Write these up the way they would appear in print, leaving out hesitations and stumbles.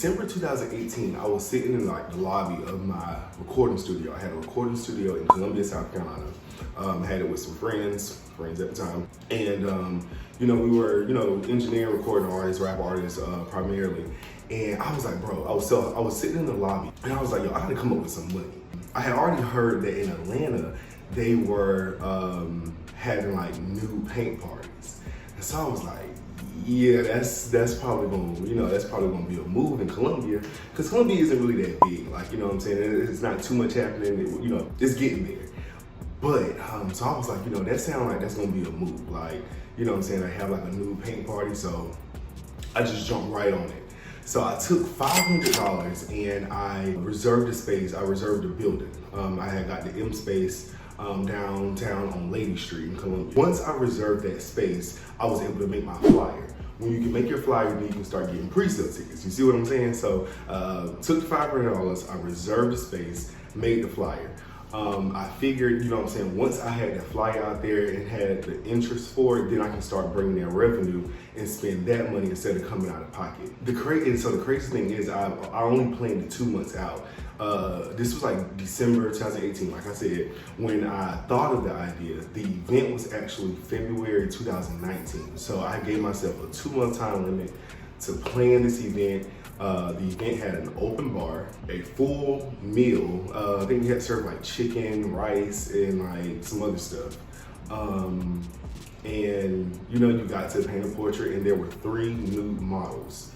December 2018, I was sitting in like the lobby of my recording studio. I had a recording studio in Columbia, South Carolina. I had it with some friends at the time. And, you know, we were, you know, engineering, recording artists, rap artists primarily. And I was like, bro, I was sitting in the lobby and I was like, yo, I gotta come up with some money. I had already heard that in Atlanta, they were having like new paint parties. And so I was like, yeah, that's probably gonna be a move in Columbia, because Columbia isn't really that big. Like, you know what I'm saying? It's not too much happening. You know, it's getting there. But so I was like, you know, that sounds like that's gonna be a move. Like, you know what I'm saying? I have like a new paint party, so I just jumped right on it. So I took $500 and I reserved a space. I reserved a building. I had got the M space downtown on Lady Street in Columbia. Once I reserved that space, I was able to make my flyer. When you can make your flyer, then you can start getting pre-sale tickets. You see what I'm saying? So took the $500, I reserved the space, made the flyer. I figured, you know what I'm saying, once I had that flyer out there and had the interest for it, then I can start bringing in revenue and spend that money instead of coming out of pocket. The crazy thing is I only planned it 2 months out. This was like December 2018, like I said. When I thought of the idea, the event was actually February 2019. So I gave myself a 2-month time limit to plan this event. The event had an open bar, a full meal. I think we had served like chicken, rice, and like some other stuff. And you know, you got to paint a portrait, and there were 3 nude models.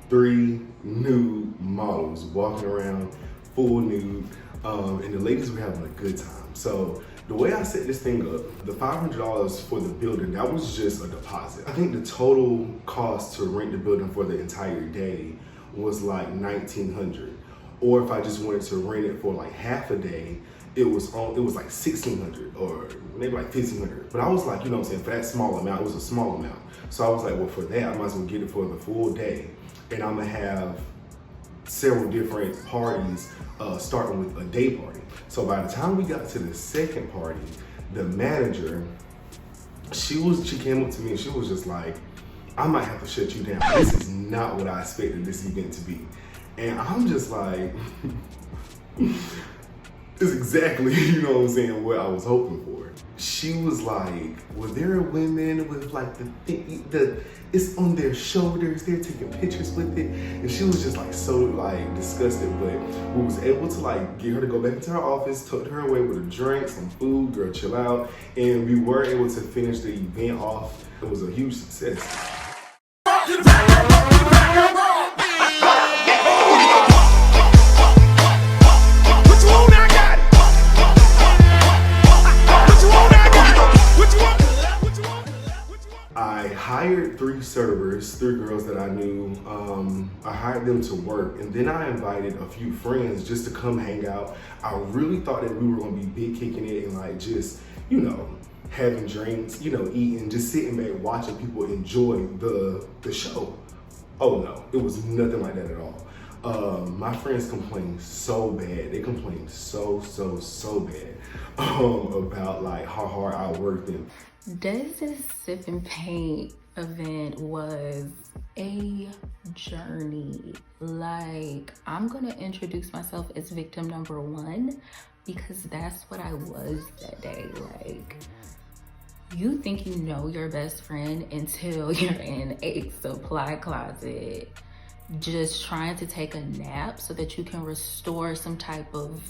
3 nude models walking around full nude, and the ladies were having a good time. So the way I set this thing up, the $500 for the building, that was just a deposit. I think the total cost to rent the building for the entire day was like $1,900. Or if I just wanted to rent it for like half a day, it was like $1,600 or maybe like $1,500. But I was like, you know what I'm saying, for that small amount, it was a small amount. So I was like, well, for that, I might as well get it for the full day. And I'm gonna have several different parties, starting with a day party. So by the time we got to the second party, the manager, she came up to me and she was just like, I might have to shut you down. This is not what I expected this event to be. And I'm just like, it's exactly, you know what I'm saying, what I was hoping for. She was like, well, there are women with like it's on their shoulders, they're taking pictures with it. And she was just like so like disgusted, but we was able to like get her to go back into her office, took her away with a drink, some food, girl, chill out. And we were able to finish the event off. It was a huge success. I hired 3 servers, 3 girls that I knew. I hired them to work, and then I invited a few friends just to come hang out. I really thought that we were gonna be big kicking it and like just, you know, having drinks, you know, eating, just sitting back watching people enjoy the show. Oh no, it was nothing like that at all. My friends complained so bad. They complained so bad about like how hard I worked them. This sip and paint event was a journey. Like, I'm gonna introduce myself as victim number 1 because that's what I was that day. Like, you think you know your best friend until you're in a supply closet just trying to take a nap so that you can restore some type of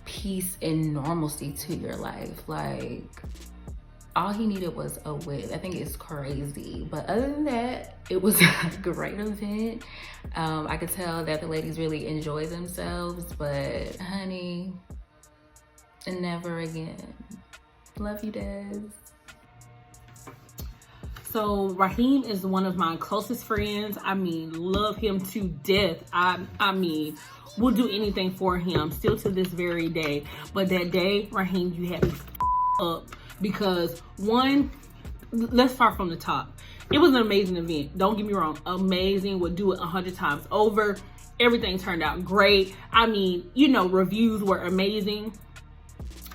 peace and normalcy to your life. Like, all he needed was a wig. I think it's crazy. But other than that, it was a great event. I could tell that the ladies really enjoyed themselves, but honey, never again. Love you, Des. So Raheem is one of my closest friends. I mean, love him to death. I mean, we'll do anything for him still to this very day. But that day, Raheem, you had me up. Because one, let's start from the top. It was an amazing event. Don't get me wrong. Amazing. Would do it 100 times over. Everything turned out great. I mean, you know, reviews were amazing.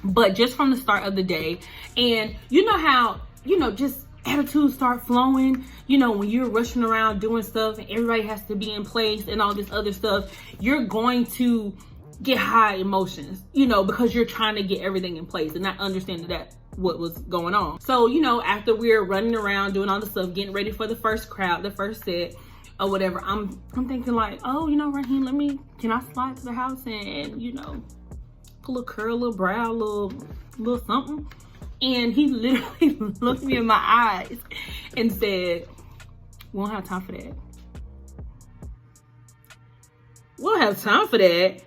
But just from the start of the day, and you know how, you know, just attitudes start flowing, you know, when you're rushing around doing stuff and everybody has to be in place and all this other stuff, you're going to get high emotions, you know, because you're trying to get everything in place and not understanding that what was going on. So, you know, after we're running around doing all the stuff, getting ready for the first crowd, the first set or whatever, I'm thinking like, oh, you know, Raheem, can I slide to the house and, you know, pull a curl, little brow, little something? And he literally looked me in my eyes and said, we don't have time for that. We don't have time for that.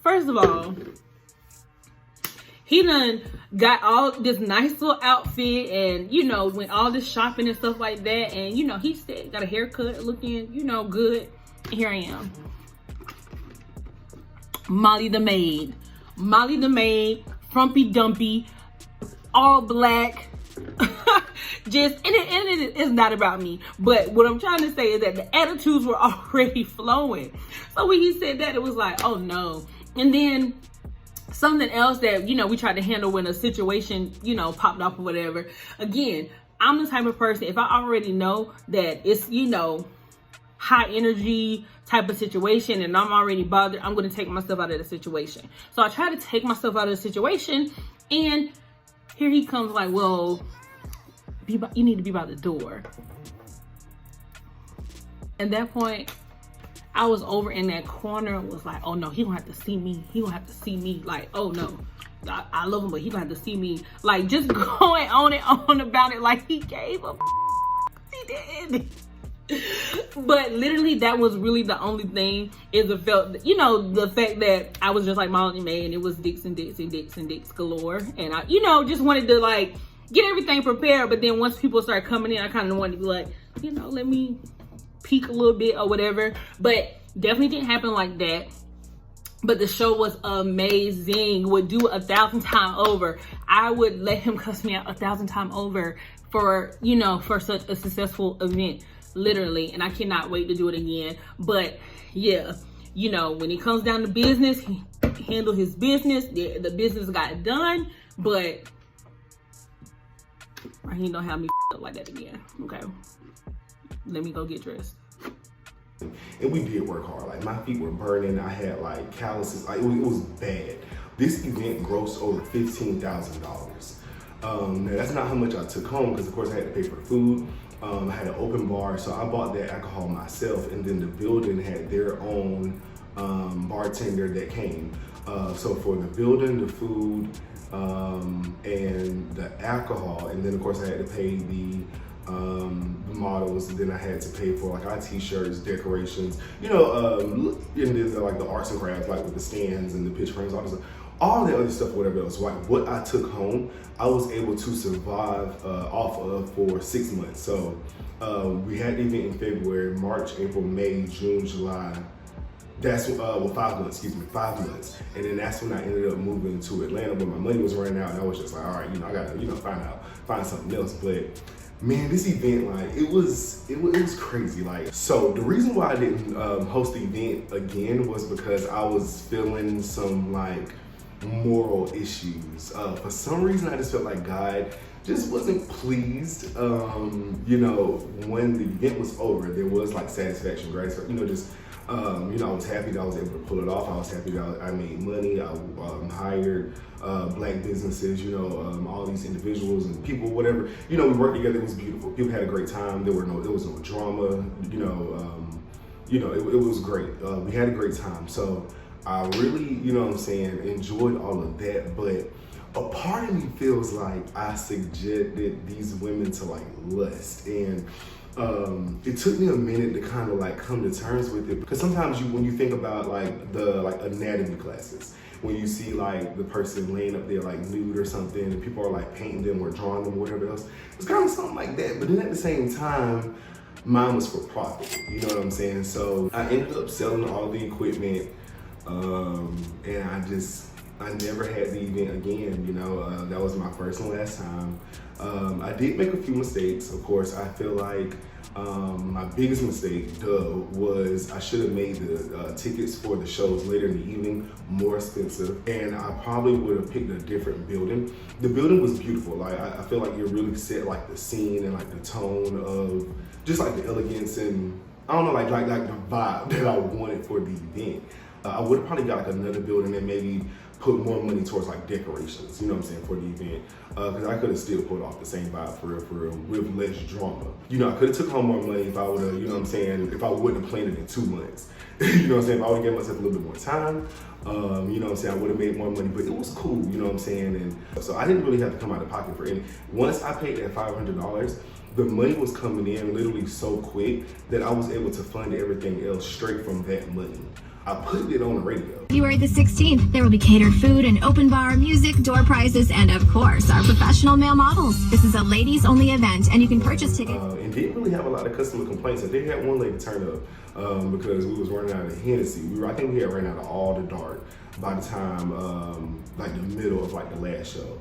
First of all, he done got all this nice little outfit and, you know, went all this shopping and stuff like that. And, you know, he said, got a haircut looking, you know, good. And here I am. Molly the maid, frumpy dumpy, all black. Just, and it's not about me, but what I'm trying to say is that the attitudes were already flowing. So when he said that, it was like, oh no. And then something else that, you know, we tried to handle when a situation, you know, popped up or whatever. Again, I'm the type of person, if I already know that it's, you know, high energy type of situation and I'm already bothered, I'm going to take myself out of the situation. So I try to take myself out of the situation, and here he comes like, well, you need to be by the door. At that point, I was over in that corner and was like, oh no, he gonna have to see me. He gonna have to see me. Like, oh no, I love him, but he gonna have to see me. Like, just going on and on about it like he gave a he did. But literally, that was really the only thing, is the felt, you know, the fact that I was just like Molly May and it was dicks and dicks and dicks and dicks galore. And I, you know, just wanted to like get everything prepared. But then once people started coming in, I kind of wanted to be like, you know, let me peek a little bit or whatever. But definitely didn't happen like that. But the show was amazing. Would do 1,000 times over. I would let him cuss me out 1,000 times over for, you know, for such a successful event, literally. And I cannot wait to do it again. But yeah, you know, when it comes down to business, he handled his business. The business got done. But he don't have me up like that again. Okay, let me go get dressed. And we did work hard. Like, my feet were burning. I had like calluses. Like, it was bad. This event grossed over $15,000. Now that's not how much I took home, because of course I had to pay for food. I had an open bar, so I bought that alcohol myself, and then the building had their own bartender that came. So for the building, the food, and the alcohol, and then of course I had to pay the models, and then I had to pay for like our t-shirts, decorations, you know, and then like the arts and crafts, like with the stands and the pitch frames, all that other stuff, whatever else. Like, what I took home, I was able to survive off of for 6 months. So we had the event in February, March, April, May, June, July. That's 5 months, 5 months. And then that's when I ended up moving to Atlanta, where my money was running out, and I was just like, all right, you know, I gotta, you know, find something else. But man, this event, like, it was crazy. Like, so the reason why I didn't host the event again was because I was feeling some like moral issues. For some reason, I just felt like God just wasn't pleased. You know, when the event was over, there was like satisfaction, gratifying, you know, just you know, I was happy that I was able to pull it off. I was happy that I made money. I hired black businesses, you know, all these individuals and people, whatever. You know, we worked together. It was beautiful. People had a great time. There was no drama. You know, it was great. We had a great time. So I really, you know what I'm saying, enjoyed all of that. But a part of me feels like I subjected these women to like lust, and it took me a minute to kind of like come to terms with it, because sometimes when you think about like the anatomy classes, when you see like the person laying up there like nude or something, and people are like painting them or drawing them or whatever else, it's kind of something like that. But then at the same time, mine was for profit, you know what I'm saying? So I ended up selling all the equipment, and I never had the event again, you know. That was my first and last time. I did make a few mistakes, of course. I feel like My biggest mistake, was I should have made the tickets for the shows later in the evening more expensive, and I probably would have picked a different building. The building was beautiful. Like I feel like it really set like the scene and like the tone of just like the elegance and I don't know, like the vibe that I wanted for the event. I would have probably got like another building and maybe put more money towards like decorations, you know what I'm saying, for the event. Because I could have still pulled off the same vibe for real, with less drama. You know, I could have took home more money if I would have, you know what I'm saying, if I wouldn't have planned it in 2 months. You know what I'm saying, if I would have given myself a little bit more time, you know what I'm saying, I would have made more money, but it was cool, you know what I'm saying? And so I didn't really have to come out of pocket for any. Once I paid that $500, the money was coming in literally so quick that I was able to fund everything else straight from that money. I put it on the radio. February the 16th, there will be catered food and open bar, music, door prizes, and of course, our professional male models. This is a ladies-only event, and you can purchase tickets. And didn't really have a lot of customer complaints. I did have one lady turn up because we was running out of Hennessy. I think we had ran out of all the dark by the time, like the middle of like the last show.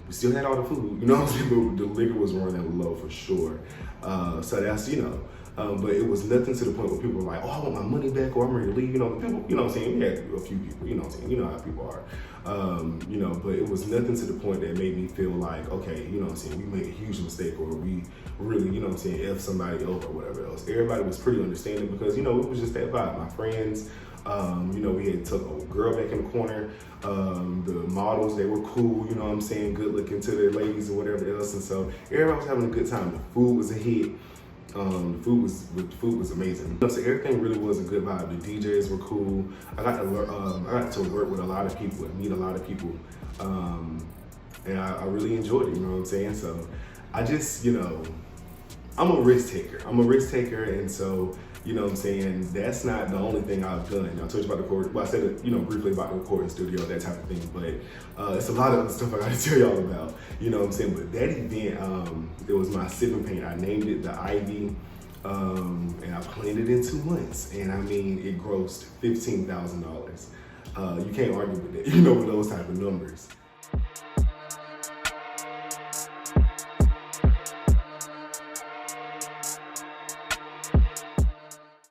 We still had all the food, you know what I'm saying? But the liquor was running low for sure. So that's, you know. But it was nothing to the point where people were like, oh, I want my money back, or I'm ready to leave. You know, people, you know what I'm saying? We had a few people, you know what I'm saying? You know how people are. You know, but it was nothing to the point that made me feel like, okay, you know what I'm saying? We made a huge mistake, or we really, you know what I'm saying, F somebody over or whatever else. Everybody was pretty understanding because, you know, it was just that vibe. My friends, you know, we had took a girl back in the corner. The models, they were cool, you know what I'm saying? Good looking to their ladies or whatever else. And so everybody was having a good time. The food was a hit. The food was amazing. So everything really was a good vibe. The DJs were cool. I got to work with a lot of people and meet a lot of people, and I really enjoyed it. You know what I'm saying? So I just, you know, I'm a risk taker. And so, you know what I'm saying, that's not the only thing I've done. I told you about the recording, well, I said it, you know, briefly about the recording studio, that type of thing, but it's a lot of other stuff I gotta tell y'all about, you know what I'm saying? But that event, it was my sipping paint. I named it the Ivy, and I planned it in 2 months, and I mean, it grossed $15,000. You can't argue with that, you know, with those type of numbers.